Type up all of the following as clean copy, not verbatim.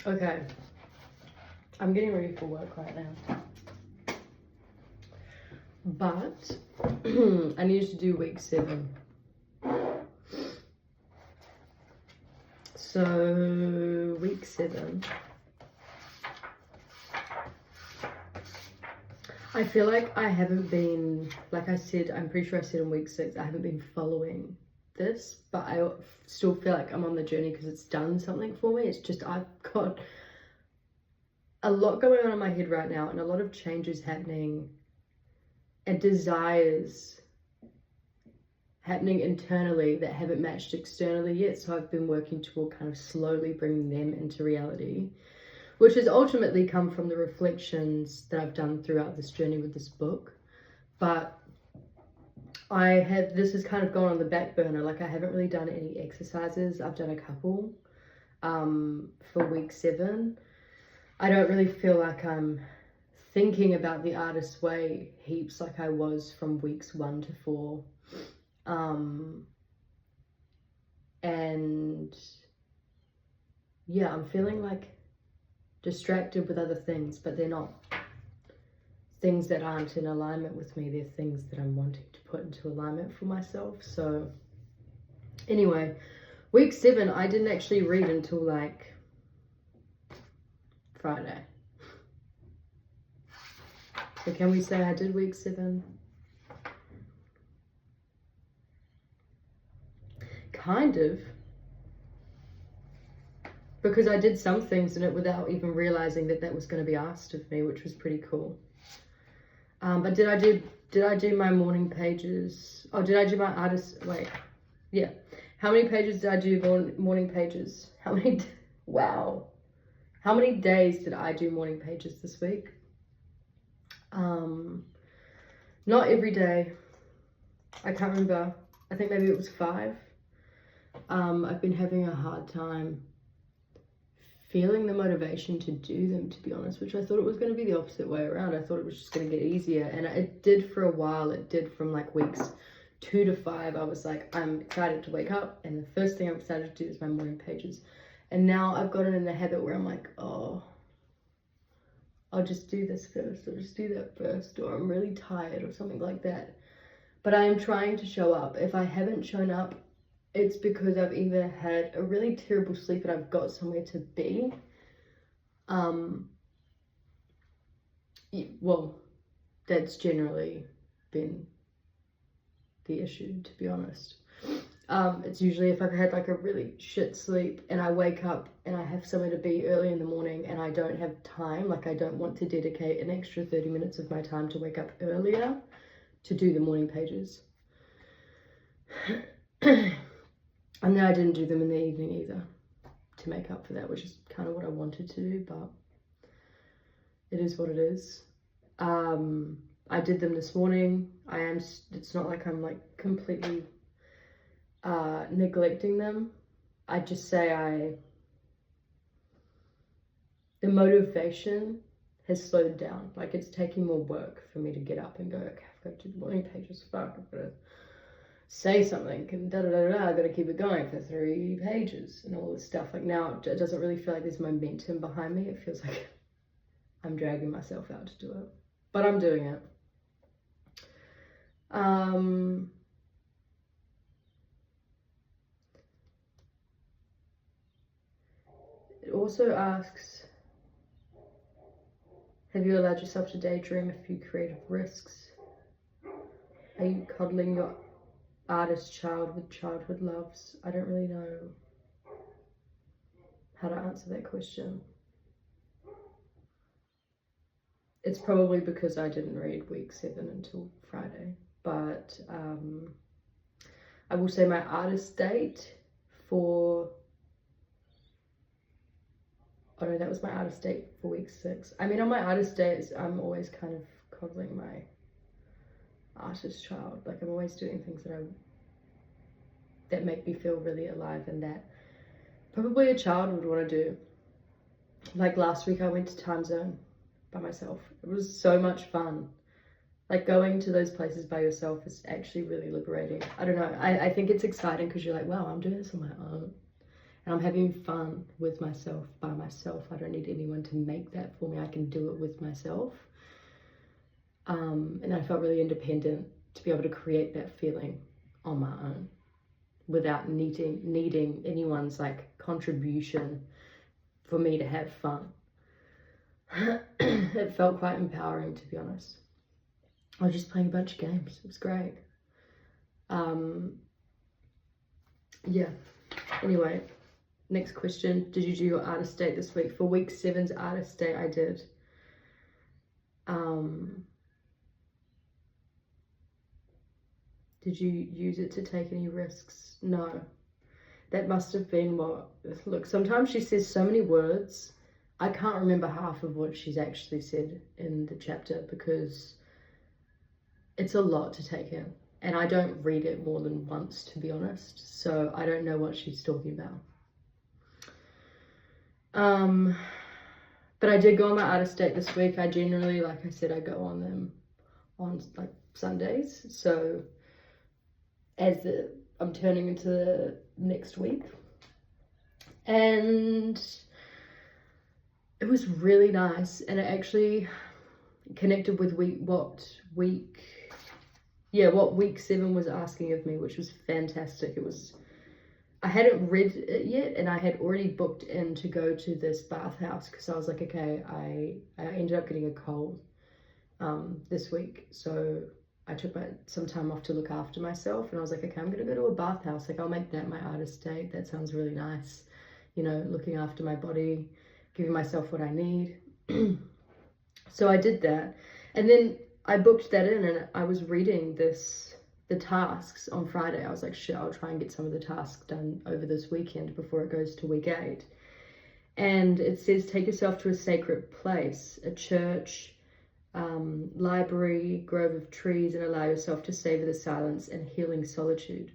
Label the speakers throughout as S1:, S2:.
S1: Okay, I'm getting ready for work right now, but I need to do week 7. So week 7, I feel like I haven't been, like I said, I'm pretty sure I said in week 6, I haven't been following this, but I still feel like I'm on the journey because it's done something for me. It's just I've got a lot going on in my head right now and a lot of changes happening and desires happening internally that haven't matched externally yet. So I've been working toward kind of slowly bringing them into reality, which has ultimately come from the reflections that I've done throughout this journey with this book. But this has kind of gone on the back burner. Like I haven't really done any exercises. I've done a couple for week 7. I don't really feel like I'm thinking about the artist's way heaps like I was from weeks 1 to 4. And yeah, I'm feeling like distracted with other things, but they're not things that aren't in alignment with me. They're things that I'm wanting to put into alignment for myself. So anyway, week 7, I didn't actually read until like Friday. So can we say I did week 7? Kind of. Because I did some things in it without even realizing that was going to be asked of me, which was pretty cool. But did I do my morning pages? Oh, did I do my artist? Wait, yeah. How many pages did I do morning pages? Wow. How many days did I do morning pages this week? Not every day. I can't remember. I think maybe it was 5. I've been having a hard time feeling the motivation to do them, to be honest, which I thought it was going to be the opposite way around. I thought it was just going to get easier, and it did for a while. It did from like weeks 2 to 5. I was like, I'm excited to wake up, and the first thing I'm excited to do is my morning pages. And now I've gotten in the habit where I'm like, oh, I'll just do this first, or just do that first, or I'm really tired or something like that. But I am trying to show up. If I haven't shown up, it's because I've either had a really terrible sleep and I've got somewhere to be. Well, that's generally been the issue, to be honest. It's usually if I've had like a really shit sleep and I wake up and I have somewhere to be early in the morning and I don't have time, like I don't want to dedicate an extra 30 minutes of my time to wake up earlier to do the morning pages. And then I didn't do them in the evening either to make up for that, which is kind of what I wanted to do, but it is what it is. I did them this morning. It's not like I'm like completely neglecting them. I just say the motivation has slowed down. Like it's taking more work for me to get up and go, okay, I've got to do the morning pages, fuck, I've got to say something and I've got to keep it going for 3 pages and all this stuff. Like now it doesn't really feel like there's momentum behind me. It feels like I'm dragging myself out to do it, but I'm doing it. It also asks, have you allowed yourself to daydream a few creative risks? Are you coddling your artist child with childhood loves? I don't really know how to answer that question. It's probably because I didn't read week 7 until Friday, but I will say my artist date for, oh no, that was my artist date for week 6. I mean, on my artist days, I'm always kind of coddling my artist child. Like I'm always doing things that make me feel really alive and that probably a child would want to do. Like last week I went to Time Zone by myself. It was so much fun. Like going to those places by yourself is actually really liberating. I don't know, I think it's exciting because you're like, wow, I'm doing this on my own. And I'm having fun with myself, by myself. I don't need anyone to make that for me. I can do it with myself. And I felt really independent to be able to create that feeling on my own without needing anyone's like contribution for me to have fun. It felt quite empowering, to be honest. I was just playing a bunch of games. It was great. Yeah. Anyway, next question. Did you do your artist date this week? For week 7's artist date, I did. Did you use it to take any risks? No. That must have been what... Look, sometimes she says so many words. I can't remember half of what she's actually said in the chapter because it's a lot to take in. And I don't read it more than once, to be honest. So I don't know what she's talking about. But I did go on my artist date this week. I generally, like I said, I go on them on like Sundays. So I'm turning into the next week. And it was really nice. And it actually connected with what week 7 was asking of me, which was fantastic. I hadn't read it yet, and I had already booked in to go to this bathhouse because I was like, okay, I ended up getting a cold this week, so I took some time off to look after myself, and I was like, okay, I'm gonna go to a bathhouse. Like, I'll make that my artist date. That sounds really nice, you know, looking after my body, giving myself what I need. So I did that, and then I booked that in, and I was reading the tasks on Friday. I was like, shit, I'll try and get some of the tasks done over this weekend before it goes to week 8. And it says, take yourself to a sacred place, a church, library, grove of trees, and allow yourself to savor the silence and healing solitude.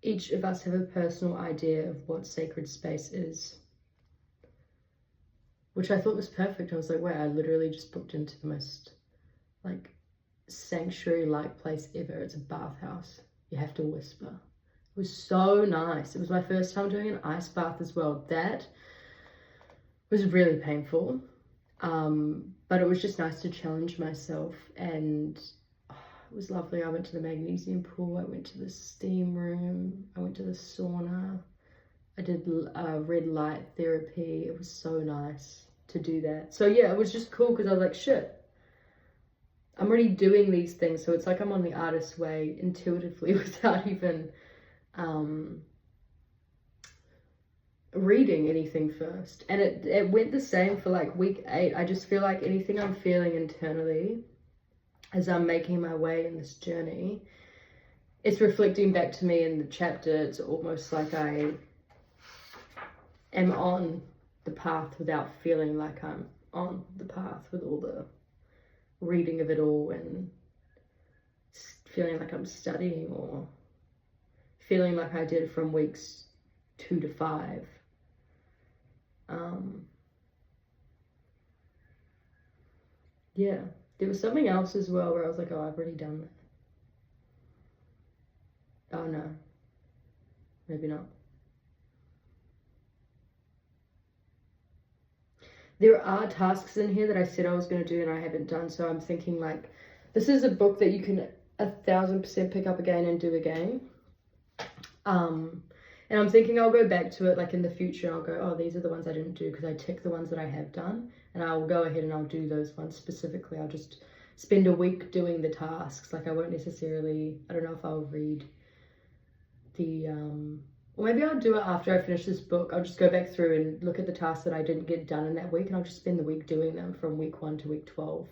S1: Each of us have a personal idea of what sacred space is, which I thought was perfect. I was like, wow, I literally just booked into the most like sanctuary-like place ever. It's a bathhouse. You have to whisper. It was so nice. It was my first time doing an ice bath as well. That was really painful, but it was just nice to challenge myself, and it was lovely. I went to the magnesium pool, I went to the steam room, I went to the sauna, I did red light therapy. It was so nice to do that. So yeah, it was just cool because I was like, shit, I'm already doing these things, so it's like I'm on the artist way intuitively without even reading anything first. And it went the same for like week 8. I just feel like anything I'm feeling internally as I'm making my way in this journey, it's reflecting back to me in the chapter. It's almost like I am on the path without feeling like I'm on the path with all the reading of it all and feeling like I'm studying, or feeling like I did from weeks 2 to 5. Yeah, there was something else as well where I was like, oh, I've already done that. Oh no, maybe not. There are tasks in here that I said I was going to do and I haven't done, so I'm thinking like, this is a book that you can 1000% pick up again and do again. And I'm thinking I'll go back to it like in the future. I'll go, oh, these are the ones I didn't do, because I tick the ones that I have done, and I'll go ahead and I'll do those ones specifically. I'll just spend a week doing the tasks. Like I won't necessarily, I don't know if I'll read the, or maybe I'll do it after I finish this book. I'll just go back through and look at the tasks that I didn't get done in that week, and I'll just spend the week doing them from week 1 to week 12,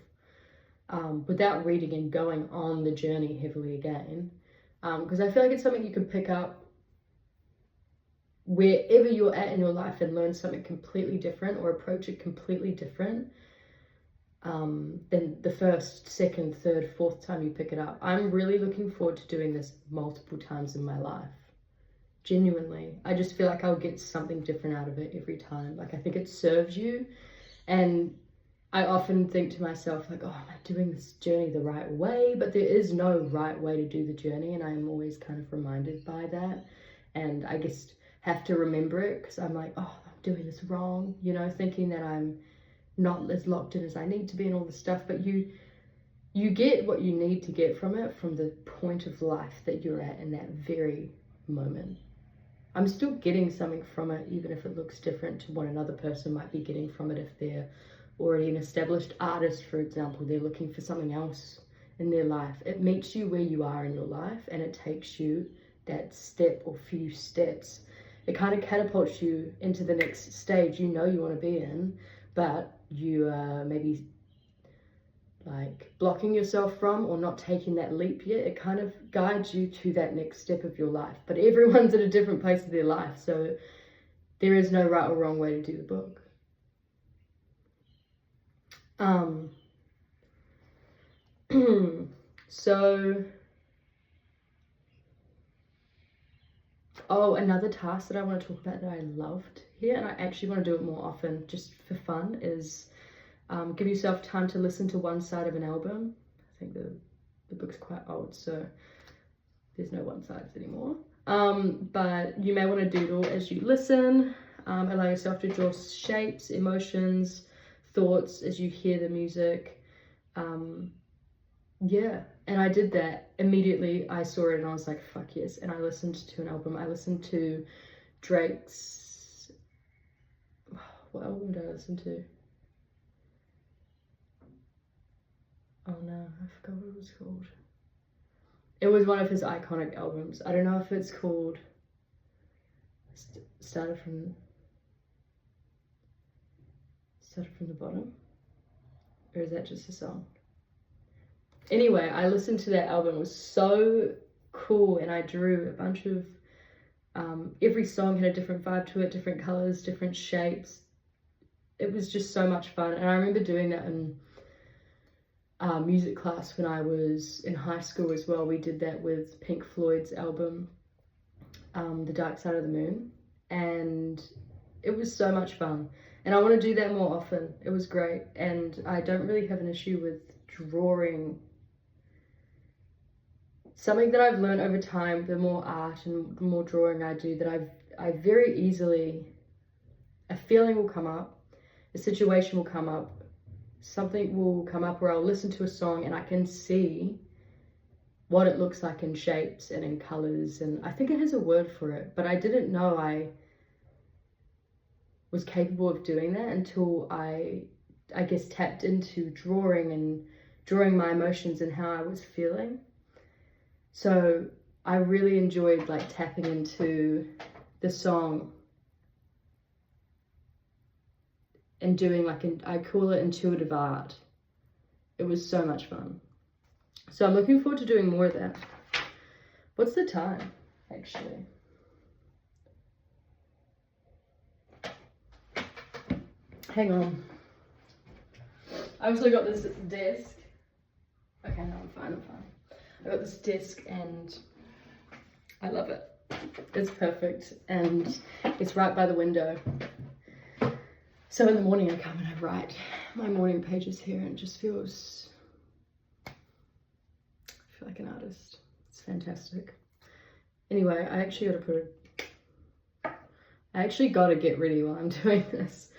S1: without reading and going on the journey heavily again. Because I feel like it's something you can pick up wherever you're at in your life and learn something completely different, or approach it completely different than the first, second, third, fourth time you pick it up. I'm really looking forward to doing this multiple times in my life. Genuinely. I just feel like I'll get something different out of it every time. Like I think it serves you, and I often think to myself like, oh, am I doing this journey the right way? But there is no right way to do the journey, and I'm always kind of reminded by that. And I guess have to remember it, because I'm like, oh, I'm doing this wrong, you know, thinking that I'm not as locked in as I need to be and all this stuff. But you get what you need to get from it, from the point of life that you're at in that very moment. I'm still getting something from it, even if it looks different to what another person might be getting from it. If they're already an established artist, for example, they're looking for something else in their life. It meets you where you are in your life, and it takes you that step or few steps. It kind of catapults you into the next stage you know you want to be in, but you maybe like blocking yourself from, or not taking that leap yet. It kind of guides you to that next step of your life, but everyone's at a different place of their life, so there is no right or wrong way to do the book. So another task that I want to talk about that I loved here, and I actually want to do it more often just for fun, is give yourself time to listen to one side of an album. I think the book's quite old, so there's no one sides anymore. But you may want to doodle as you listen. Allow yourself to draw shapes, emotions, thoughts as you hear the music. Yeah, and I did that immediately. I saw it and I was like, fuck yes. And I listened to an album. I listened to Drake's, what album did I listen to? Oh no, I forgot what it was called. It was one of his iconic albums. I don't know if it's called Started from the Bottom, or is that just a song? Anyway, I listened to that album. It was so cool, and I drew a bunch of every song had a different vibe to it, different colors, different shapes. It was just so much fun, and I remember doing that in music class when I was in high school as well. We did that with Pink Floyd's album, The Dark Side of the Moon, and it was so much fun, and I want to do that more often. It was great, and I don't really have an issue with drawing. Something that I've learned over time, the more art and the more drawing I do, that I very easily, a feeling will come up, a situation will come up, something will come up where I'll listen to a song and I can see what it looks like in shapes and in colors, and I think it has a word for it, but I didn't know I was capable of doing that until I guess tapped into drawing my emotions and how I was feeling. So I really enjoyed like tapping into the song and doing I call it intuitive art. It was so much fun. So I'm looking forward to doing more of that. What's the time, actually? Hang on. I also got this desk. Okay, no, I'm fine. I got this desk and I love it. It's perfect, and it's right by the window. So in the morning I come and I write my morning pages here, and it just feels, I feel like an artist. It's fantastic. Anyway, I actually got to get ready while I'm doing this.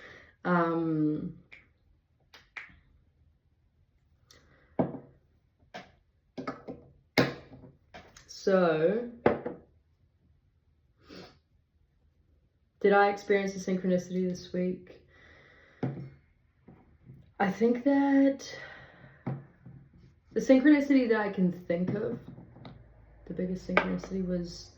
S1: So, did I experience a synchronicity this week? I think that the synchronicity that I can think of, the biggest synchronicity was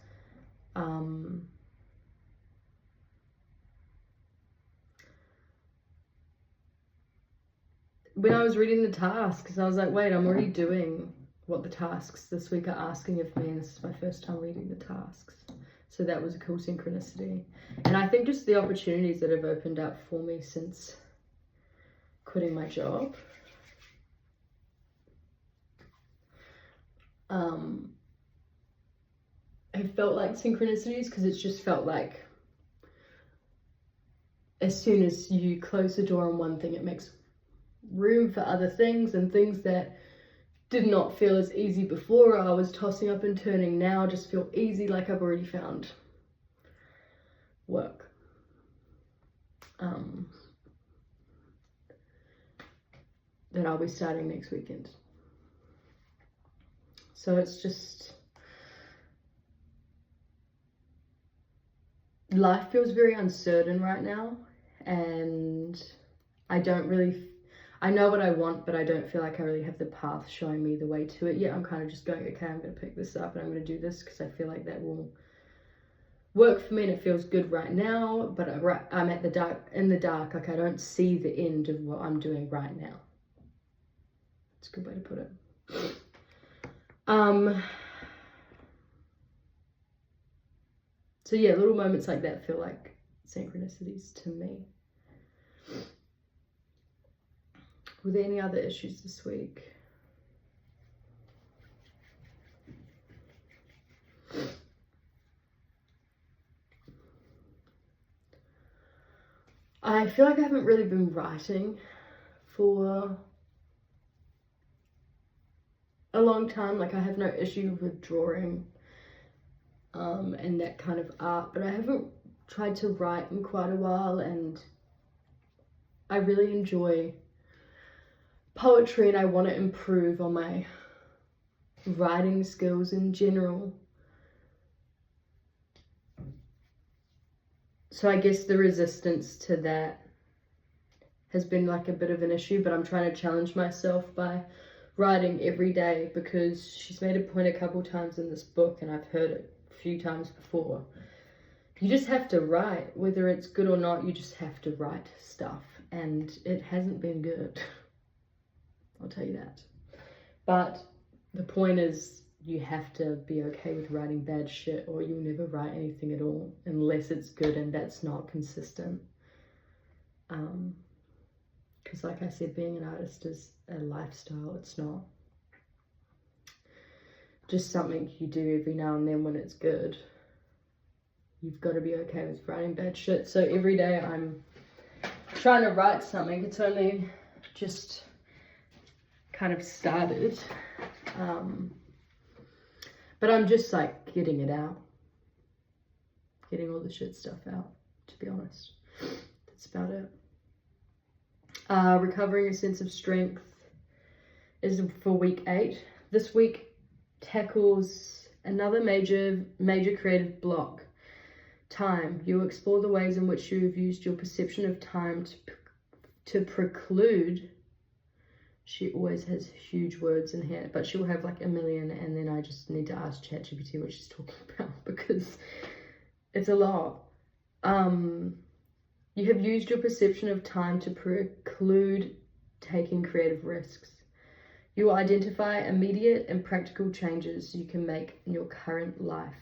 S1: when I was reading the tasks. I was like, wait, I'm already doing what the tasks this week are asking of me, and this is my first time reading the tasks. So that was a cool synchronicity. And I think just the opportunities that have opened up for me since quitting my job. It felt like synchronicities, because it's just felt like as soon as you close the door on one thing, it makes room for other things, and things that did not feel as easy before, I was tossing up and turning, now just feel easy, like I've already found work. That I'll be starting next weekend. So it's just, life feels very uncertain right now, and I know what I want, but I don't feel like I really have the path showing me the way to it yet. I'm kind of just going, okay, I'm going to pick this up and I'm going to do this because I feel like that will work for me and it feels good right now, but I'm in the dark, like I don't see the end of what I'm doing right now. It's a good way to put it. So yeah, little moments like that feel like synchronicities to me. Were there any other issues this week? I feel like I haven't really been writing for a long time. Like I have no issue with drawing and that kind of art, but I haven't tried to write in quite a while, and I really enjoy poetry and I want to improve on my writing skills in general. So I guess the resistance to that has been like a bit of an issue, but I'm trying to challenge myself by writing every day, because she's made a point a couple times in this book, and I've heard it a few times before. You just have to write, whether it's good or not, you just have to write stuff, and it hasn't been good. I'll tell you that. But the point is, you have to be okay with writing bad shit, or you'll never write anything at all unless it's good, and that's not consistent. Because like I said, being an artist is a lifestyle. It's not just something you do every now and then when it's good. You've got to be okay with writing bad shit. So every day I'm trying to write something. It's only just kind of started. But I'm just like getting it out. Getting all the shit stuff out, to be honest. That's about it. Recovering a sense of strength is for week 8. This week tackles another major creative block. Time. You'll explore the ways in which you have used your perception of time to preclude. She always has huge words in here, but she'll have like a million, and then I just need to ask ChatGPT what she's talking about because it's a lot. You have used your perception of time to preclude taking creative risks. You will identify immediate and practical changes you can make in your current life.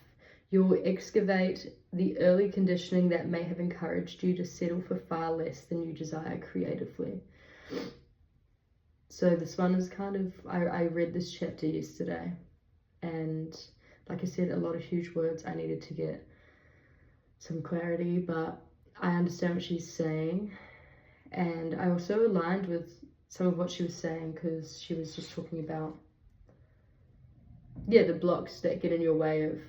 S1: You will excavate the early conditioning that may have encouraged you to settle for far less than you desire creatively. So this one is kind of, I read this chapter yesterday, and like I said, a lot of huge words. I needed to get some clarity, but I understand what she's saying, and I also aligned with some of what she was saying, because she was just talking about, the blocks that get in your way of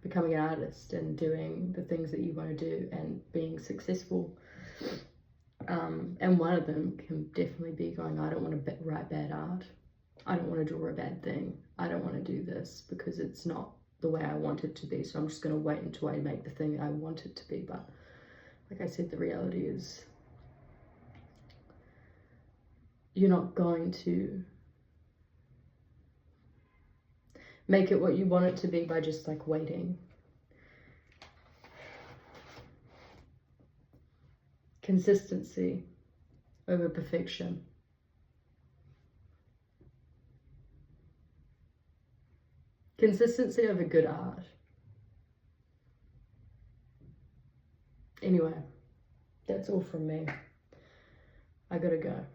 S1: becoming an artist and doing the things that you want to do and being successful. And one of them can definitely be going, I don't want to write bad art. I don't want to draw a bad thing. I don't want to do this because it's not the way I want it to be. So I'm just going to wait until I make the thing I want it to be. But like I said, the reality is you're not going to make it what you want it to be by just like waiting. Consistency over perfection. Consistency over good art. Anyway, that's all from me. I gotta go.